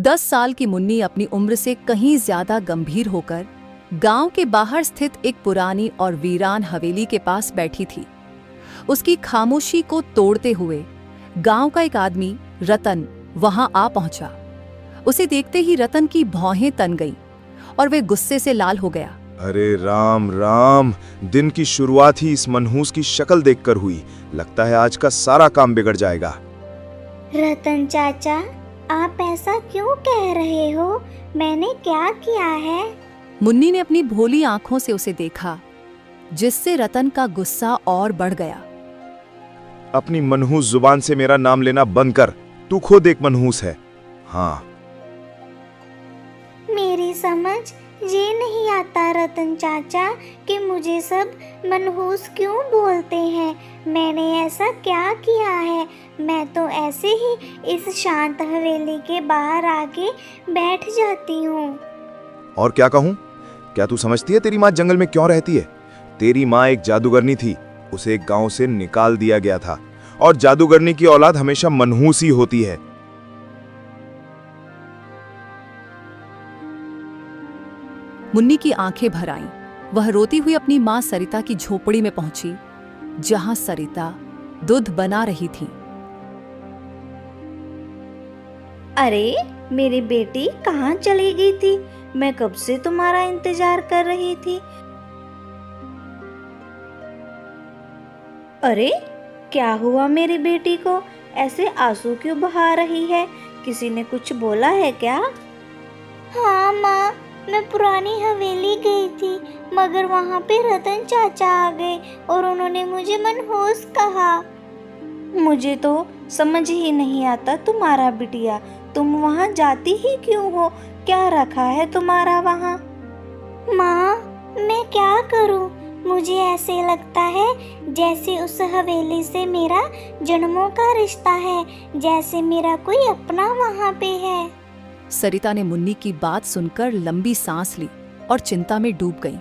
10 साल की मुन्नी अपनी उम्र से कहीं ज्यादा गंभीर होकर गांव के बाहर स्थित एक पुरानी और वीरान हवेली के पास बैठी थी। उसकी खामोशी को तोड़ते हुए गांव का एक आदमी रतन वहां आ पहुंचा। उसे देखते ही रतन की भौहें तन गईं और वे गुस्से से लाल हो गया। अरे राम राम, दिन की शुरुआत ही इस मनहूस की शक्ल देखकर हुई। लगता है आज का सारा काम बिगड़ जाएगा। रतन चाचा, आप ऐसा क्यों कह रहे हो? मैंने क्या किया है? मुन्नी ने अपनी भोली आंखों से उसे देखा, जिससे रतन का गुस्सा और बढ़ गया। अपनी मनहूस जुबान से मेरा नाम लेना बंद कर। तू खुद एक मनहूस है। हाँ, मेरी समझ ये नहीं आता रतन चाचा कि मुझे सब मनहूस क्यों बोलते हैं। मैंने ऐसा क्या किया है? मैं तो ऐसे ही इस शांत हवेली के बाहर आके बैठ जाती हूँ। और क्या कहूँ? क्या तू समझती है तेरी माँ जंगल में क्यों रहती है? तेरी माँ एक जादूगरनी थी। उसे एक गांव से निकाल दिया गया था और जादूगरनी की औलाद हमेशा मनहूस ही होती है। मुन्नी की आंखें भर आईं। वह रोती हुई अपनी मां सरिता की झोपड़ी में पहुंची, जहां सरिता दूध बना रही थी। अरे मेरी बेटी कहाँ चली गई थी? मैं कब से तुम्हारा इंतजार कर रही थी। अरे क्या हुआ मेरी बेटी को? ऐसे आंसू क्यों बहा रही है? किसी ने कुछ बोला है क्या? हाँ माँ, मैं पुरानी हवेली गई थी, मगर वहाँ पे रतन चाचा आ गए और उन्होंने मुझे मनहूस कहा। मुझे तो समझ ही नहीं आता तुम्हारा बिटिया, तुम वहाँ जाती ही क्यों हो? क्या रखा है तुम्हारा वहाँ? माँ, मैं क्या करूँ? मुझे ऐसे लगता है जैसे उस हवेली से मेरा जन्मों का रिश्ता है, जैसे मेरा कोई अपना वहाँ पे है। सरिता ने मुन्नी की बात सुनकर लंबी सांस ली और चिंता में डूब गई।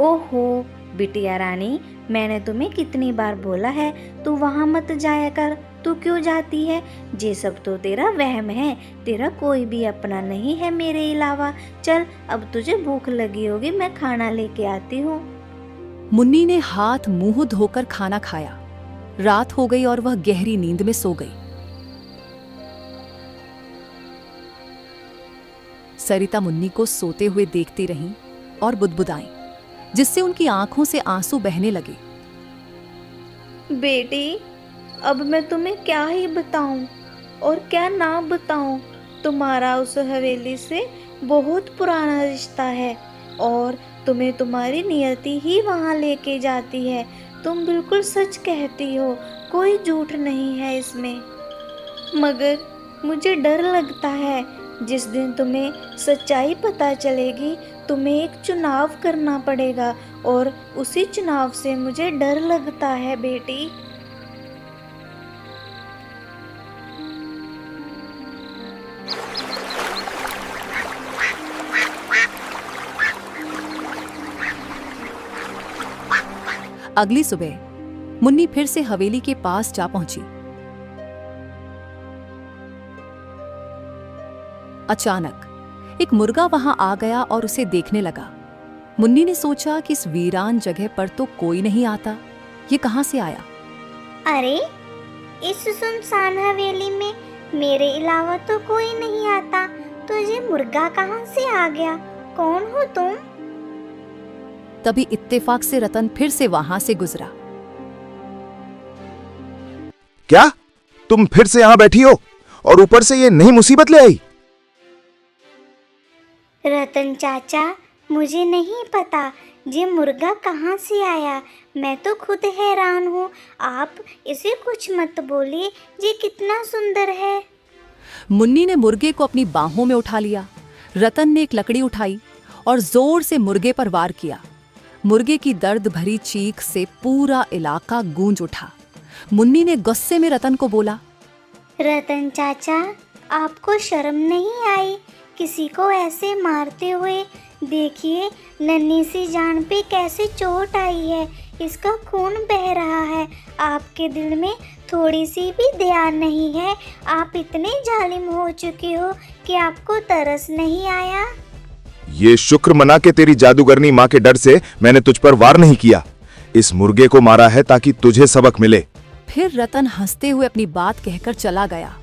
ओहो बिटिया रानी, मैंने तुम्हें कितनी बार बोला है तू वहाँ मत जाया कर। तू क्यों जाती है? ये सब तो तेरा वहम है। तेरा कोई भी अपना नहीं है मेरे अलावा। चल, अब तुझे भूख लगी होगी, मैं खाना लेके आती हूँ। मुन्नी ने हाथ मुंह धोकर खाना खाया। रात हो गई और वह गहरी नींद में सो गई। सरिता मुन्नी को सोते हुए देखती रही और बुदबुदाई, जिससे उनकी आंखों से आंसू बहने लगे। बेटी, अब मैं तुम्हें क्या ही बताऊं और क्या ना बताऊं। तुम्हारा उस हवेली से बहुत पुराना रिश्ता है और तुम्हें तुम्हारी नियति ही वहां लेके जाती है। तुम बिल्कुल सच कहती हो, कोई झूठ नहीं है इसमें। मगर मुझे डर लगता है, जिस दिन तुम्हें सच्चाई पता चलेगी तुम्हें एक चुनाव करना पड़ेगा और उसी चुनाव से मुझे डर लगता है बेटी। अगली सुबह मुन्नी फिर से हवेली के पास जा पहुंची। अचानक एक मुर्गा वहां आ गया और उसे देखने लगा। मुन्नी ने सोचा कि इस वीरान जगह पर तो कोई नहीं आता, ये कहां से आया? अरे, इस सुनसान हवेली में मेरे अलावा तो कोई नहीं आता, तो ये मुर्गा कहां से आ गया? कौन हो तुम? तभी इत्तेफाक से रतन फिर से वहां से गुजरा। क्या तुम फिर से यहाँ बैठी हो और ऊपर से ये नई मुसीबत ले आई? रतन चाचा, मुझे नहीं पता ये मुर्गा कहाँ से आया। मैं तो खुद हैरान हूँ। आप इसे कुछ मत बोलिए, ये कितना सुंदर है। मुन्नी ने मुर्गे को अपनी बाहों में उठा लिया। रतन ने एक लकड़ी उठाई और जोर से मुर्गे पर वार किया। मुर्गे की दर्द भरी चीख से पूरा इलाका गूंज उठा। मुन्नी ने गुस्से में रतन को बोला, रतन चाचा, आपको शर्म नहीं आई किसी को ऐसे मारते हुए? देखिए, नन्ही सी जान पे कैसे चोट आई है। इसका खून बह रहा है। आपके दिल में थोड़ी सी भी दया नहीं है। आप इतने जालिम हो चुके हो कि आपको तरस नहीं आया। ये शुक्र मना के तेरी जादूगरनी माँ के डर से मैंने तुझ पर वार नहीं किया। इस मुर्गे को मारा है ताकि तुझे सबक मिले। फिर रतन हंसते हुए अपनी बात कहकर चला गया।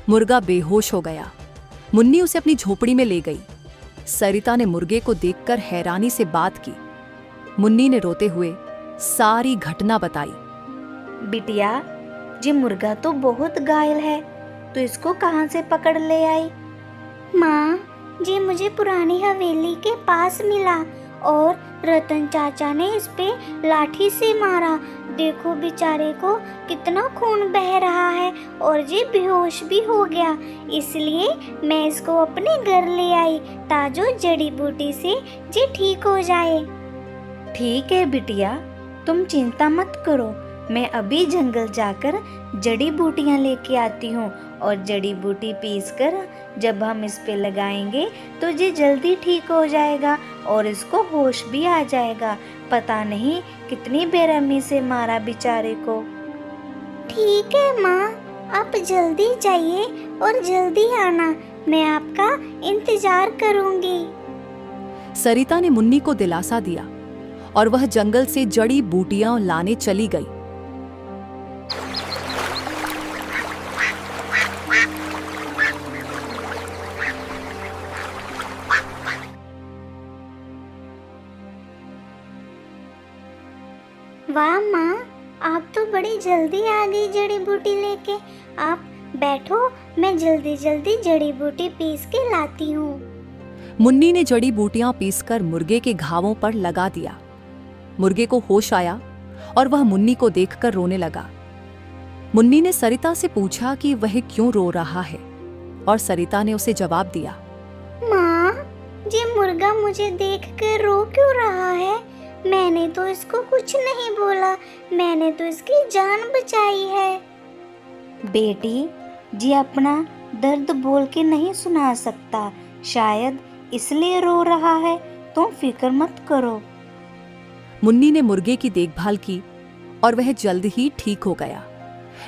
मुर्गा बेहोश हो गया। मुन्नी उसे अपनी झोपड़ी में ले गई। सरिता ने मुर्गे को देखकर हैरानी से बात की। मुन्नी ने रोते हुए सारी घटना बताई। बिटिया, जी मुर्गा तो बहुत घायल है, तो इसको कहाँ से पकड़ ले आई? माँ जी, मुझे पुरानी हवेली के पास मिला और रतन चाचा ने इस पे लाठी से मारा। देखो बेचारे को कितना खून बह रहा है और जी बेहोश भी हो गया। इसलिए मैं इसको अपने घर ले आई ताजो जड़ी बूटी से जी ठीक हो जाए। ठीक है बिटिया, तुम चिंता मत करो। मैं अभी जंगल जाकर जड़ी बूटियां लेके आती हूँ और जड़ी बूटी पीसकर जब हम इस पे लगाएंगे तो ये जल्दी ठीक हो जाएगा और इसको होश भी आ जाएगा। पता नहीं कितनी बेरहमी से मारा बेचारे को। ठीक है माँ, आप जल्दी जाइए और जल्दी आना। मैं आपका इंतजार करूँगी। सरिता ने मुन्नी को दिलासा दिया और वह जंगल से जड़ी बूटियां लाने चली गई। वाह माँ, आप तो बड़ी जल्दी आ गई जड़ी बूटी लेके। आप बैठो, मैं जल्दी जल्दी जड़ी बूटी पीस के लाती हूँ। मुन्नी ने जड़ी बूटियां पीसकर मुर्गे के घावों पर लगा दिया। मुर्गे को होश आया और वह मुन्नी को देखकर रोने लगा। मुन्नी ने सरिता से पूछा कि वह क्यों रो रहा है और सरिता ने उसे जवाब दिया। माँ, ये मुर्गा मुझे देखकर रो क्यों रहा है? मैंने तो इसको कुछ नहीं बोला, मैंने तो इसकी जान बचाई है। बेटी जी अपना दर्द बोल के नहीं सुना सकता, शायद इसलिए रो रहा है। तुम फिक्र मत करो। मुन्नी ने मुर्गे की देखभाल की और वह जल्द ही ठीक हो गया।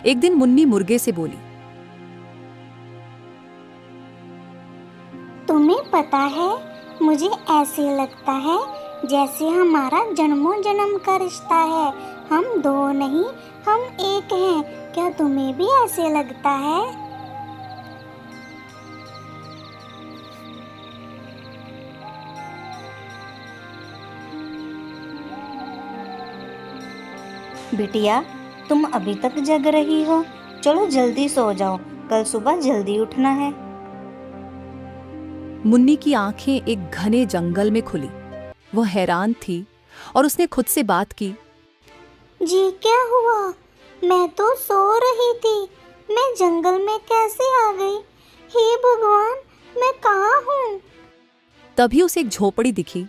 एक दिन मुन्नी मुर्गे से बोली, तुम्हें पता है, मुझे ऐसे लगता है जैसे हमारा जन्मों जन्म का रिश्ता है। हम दो नहीं, हम एक हैं। क्या तुम्हें भी ऐसे लगता है? बिटिया, तुम अभी तक जग रही हो। चलो जल्दी सो जाओ, कल सुबह जल्दी उठना है। मुन्नी की आंखें एक घने जंगल में खुली। वह हैरान थी और उसने खुद से बात की। जी क्या हुआ? मैं तो सो रही थी, मैं जंगल में कैसे आ गई? हे भगवान, मैं कहाँ हूँ? तभी उसे एक झोपड़ी दिखी